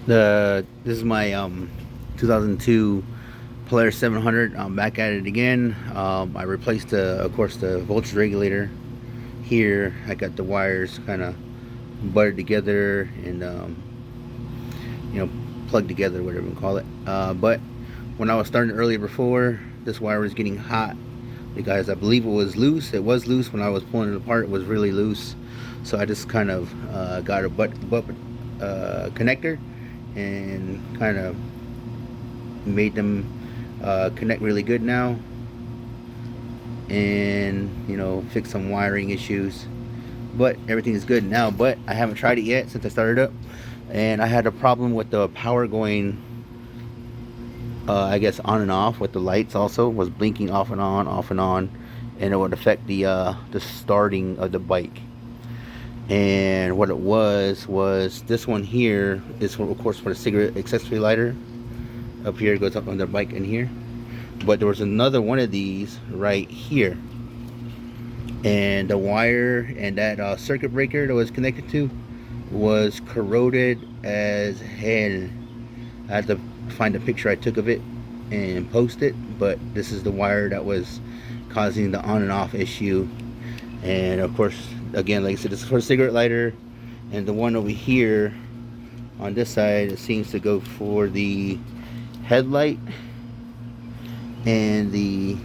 This is my 2002 Polaris 700. I'm back at it again. I replaced of course, the voltage regulator here. I got the wires kind of buttered together and you know plugged together, whatever you call it. But when I was starting earlier before, this wire was getting hot because I believe it was loose. It was loose when I was pulling it apart. It was really loose. So I just kind of got a butt connector and kind of made them connect really good now, and fix some wiring issues. But everything is good now. But I haven't tried it yet since I started up, and I had a problem with the power going I guess on and off with the lights. Also was blinking off and on, and it would affect the starting of the bike. And what it was this one here is of course for the cigarette accessory lighter. Up here, it goes up on the bike in here. But there was another one of these right here, and the wire and that circuit breaker that was connected to was corroded as hell. I had to find a picture I took of it and post it, but this is the wire that was causing the on and off issue. And of course, again, like I said, this is for a cigarette lighter, and the one over here on this side, it seems to go for the headlight and the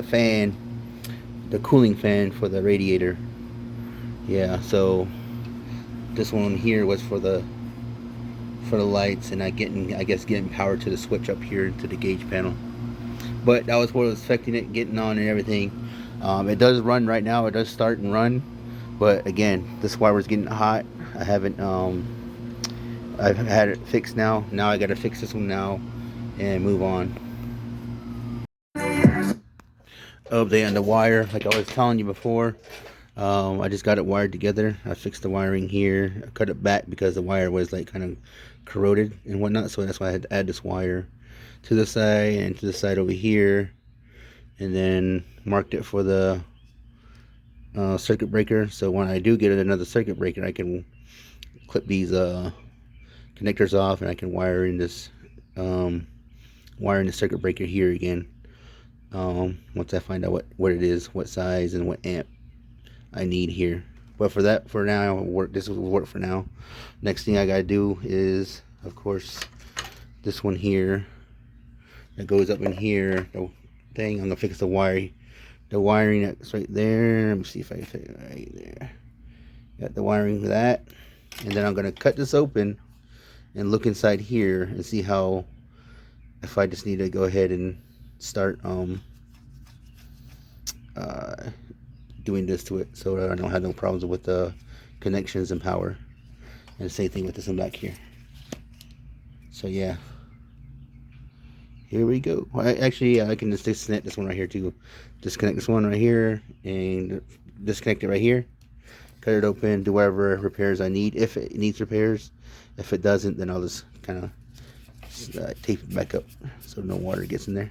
fan, the cooling fan for the radiator. Yeah, so this one here was for the lights, and I guess getting power to the switch up here to the gauge panel. But that was what was affecting it, getting on and everything. It does run right now. It does start and run, but again, this wire was getting hot. I haven't I've had it fixed now. Now I gotta fix this one now and move on. Oh, the wire, like I was telling you before, I just got it wired together. I fixed the wiring here. I cut it back because the wire was like kind of corroded and whatnot, so that's why I had to add this wire to the side and to the side over here, and then marked it for the circuit breaker. So when I do get another circuit breaker, I can clip these connectors off, and I can wire in this the circuit breaker here again. Once I find out what it is, what size and what amp I need here. But for now, this will work for now. Next thing I gotta do is, of course, this one here that goes up in here. The thing, I'm gonna fix the wiring that's right there. Let me see if I can fit it right there. Got the wiring for that, and then I'm gonna cut this open and look inside here and see if I just need to go ahead and start doing this to it, so that I don't have no problems with the connections and power. And the same thing with this one back here. So yeah, here we go. Actually, I can just disconnect this one right here too. Disconnect this one right here and disconnect it right here. Cut it open, do whatever repairs I need, if it needs repairs. If it doesn't, then I'll just kind of tape it back up so no water gets in there.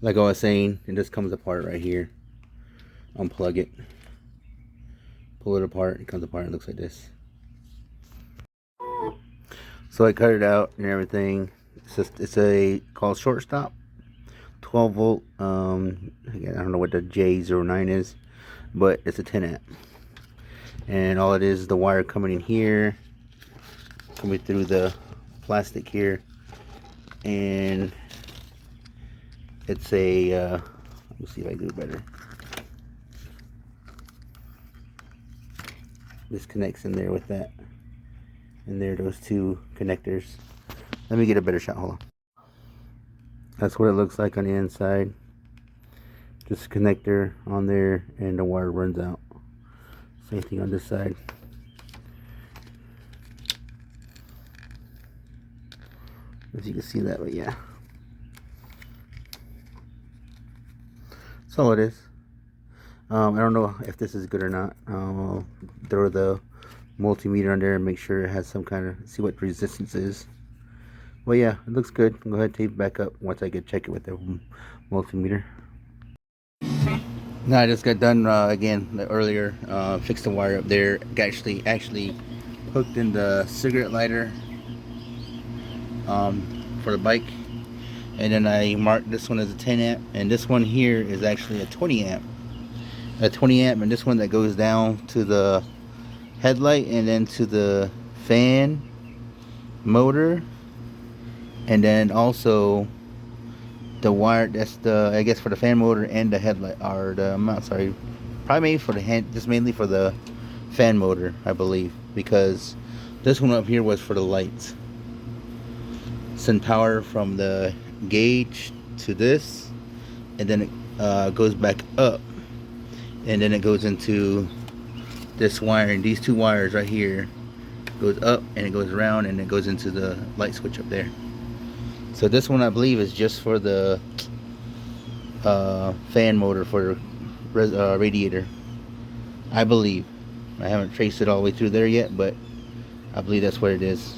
Like I was saying, it just comes apart right here. Unplug it, pull it apart, it comes apart, it looks like this. So I cut it out and everything. It's a called shortstop, 12 volt. Again, I don't know what the J09 is, but it's a 10 amp. And all it is the wire coming in here, coming through the plastic here, and it's a let me see if I can do it better. This connects in there with that, and there are those two connectors. Let me get a better shot. Hold on. That's what it looks like on the inside. Just connector on there, and the wire runs out. Same thing on this side. If you can see that, but yeah, that's all it is. I don't know if this is good or not. I'll throw the multimeter on there and make sure it has some kind of, see what resistance is. Well, yeah, it looks good. Go ahead and tape it back up once I check it with the multimeter. Now I just got done again earlier. Fixed the wire up there. Actually hooked in the cigarette lighter for the bike, and then I marked this one as a 10 amp, and this one here is actually a 20 amp. A 20 amp, and this one that goes down to the headlight and then to the fan motor, and then also the wire that's the, I guess, for the fan motor and the headlight, or the, I'm not sorry, probably maybe for the hand, just mainly for the fan motor, I believe, because this one up here was for the lights. Send power from the gauge to this, and then it goes back up, and then it goes into this wire, and these two wires right here goes up and it goes around and it goes into the light switch up there. So this one I believe is just for the fan motor for the radiator, I believe. I haven't traced it all the way through there yet, but I believe that's what it is.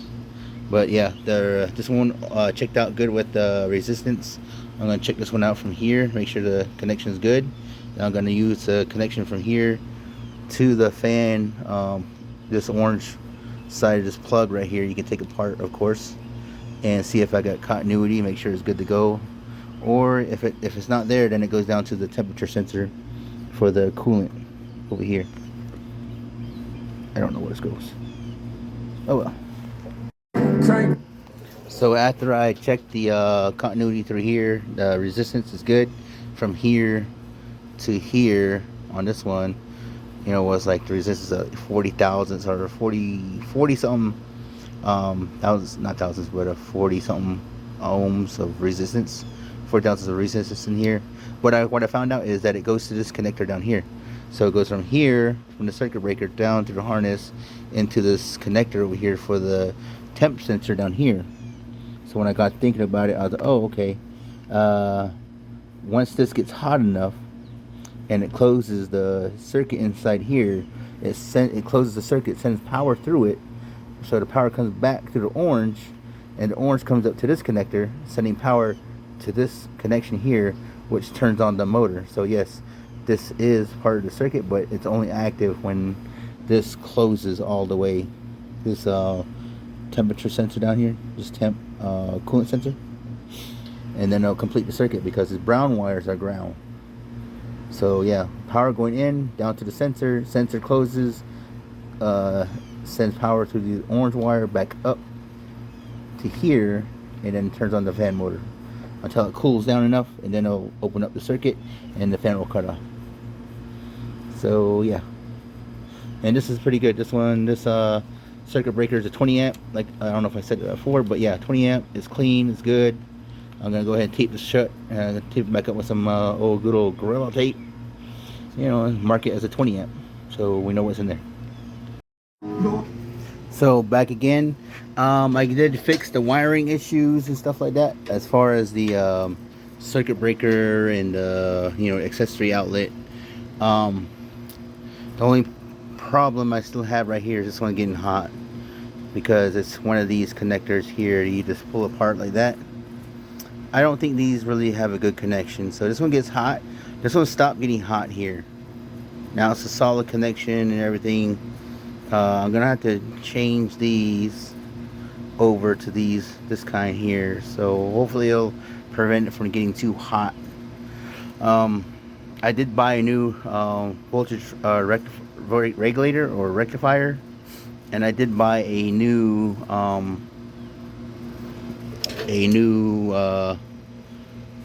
But yeah, this one checked out good with the resistance. I'm going to check this one out from here, make sure the connection is good. And I'm going to use the connection from here to the fan, this orange side of this plug right here. You can take apart, of course, and see if I got continuity, make sure it's good to go. Or if it's not there, then it goes down to the temperature sensor for the coolant over here. I don't know where this goes. Oh well. Okay. So after I checked the continuity through here, the resistance is good. From here to here on this one, you know, was like the resistance of 40 thousandths or 40 something thousands, not thousands, but a 40 something ohms of resistance, 40 thousandths of resistance in here. What I found out is that it goes to this connector down here. So it goes from here, from the circuit breaker down through the harness into this connector over here for the temp sensor down here. So when I got thinking about it, I was like, oh, okay. Once this gets hot enough and it closes the circuit inside here, it closes the circuit, sends power through it, so the power comes back through the orange, and the orange comes up to this connector, sending power to this connection here, which turns on the motor. So yes, this is part of the circuit, but it's only active when this closes all the way. This temperature sensor down here, this temp coolant sensor, and then it'll complete the circuit because its brown wires are ground. So yeah, power going in down to the sensor, sensor closes, sends power through the orange wire back up to here, and then turns on the fan motor until it cools down enough, and then it'll open up the circuit and the fan will cut off. So yeah, and this is pretty good. This circuit breaker is a 20 amp, like I don't know if I said it before, but yeah, 20 amp, it's clean, it's good. I'm gonna go ahead and tape this shut and tape it back up with some good old Gorilla tape, you know, and mark it as a 20 amp so we know what's in there. So back again, I did fix the wiring issues and stuff like that as far as the circuit breaker and you know, accessory outlet. The only problem I still have right here is this one getting hot, because it's one of these connectors here you just pull apart like that. I don't think these really have a good connection, so this one gets hot. This one stopped getting hot here. Now it's a solid connection and everything. I'm gonna have to change these over to this kind here, so hopefully it'll prevent it from getting too hot. I did buy a new voltage regulator or rectifier, and I did buy a new what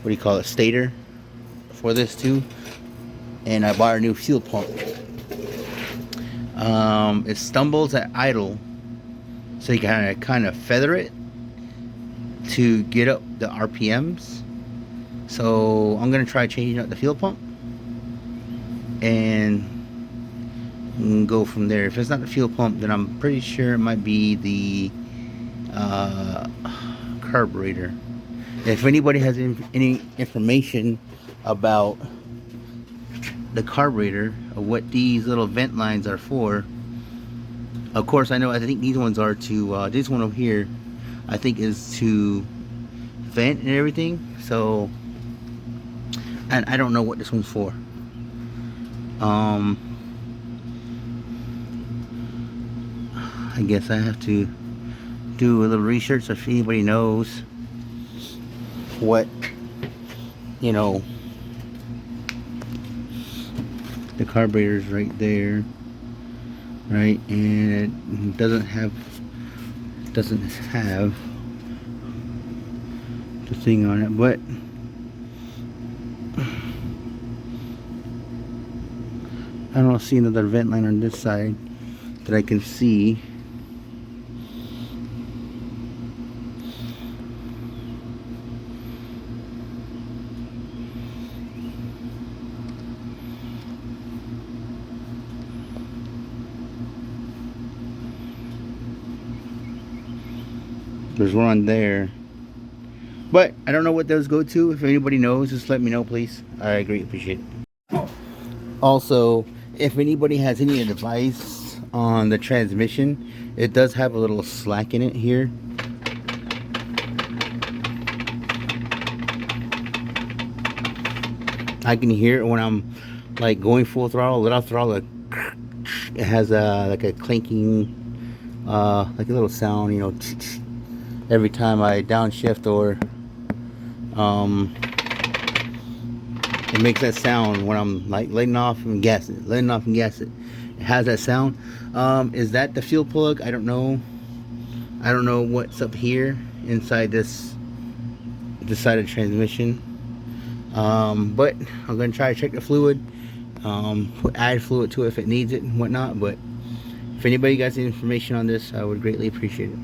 do you call it, stator for this too, and I bought a new fuel pump. It stumbles at idle, so you kind of feather it to get up the RPMs. So I'm gonna try changing out the fuel pump and go from there. If it's not the fuel pump, then I'm pretty sure it might be the carburetor. If anybody has any information about the carburetor or what these little vent lines are for, of course I think these ones are to this one over here I think is to vent and everything. So, and I don't know what this one's for. I guess I have to do a little research if anybody knows what, you know, the carburetor's right there, right, and it doesn't have the thing on it, but I don't see another vent line on this side that I can see. There's one on there, but I don't know what those go to. If anybody knows, just let me know, please. I greatly appreciate it. Also, if anybody has any advice on the transmission, it does have a little slack in it here. I can hear it when I'm like going full throttle, let off throttle. It has a like a clanking, like a little sound, you know, every time I downshift, or it makes that sound when I'm like letting off and gassing it, letting off and gassing it. It has that sound. Is that the fuel plug? I don't know. I don't know what's up here inside this side of the transmission. But I'm gonna try to check the fluid, add fluid to it if it needs it and whatnot. But if anybody got any information on this, I would greatly appreciate it.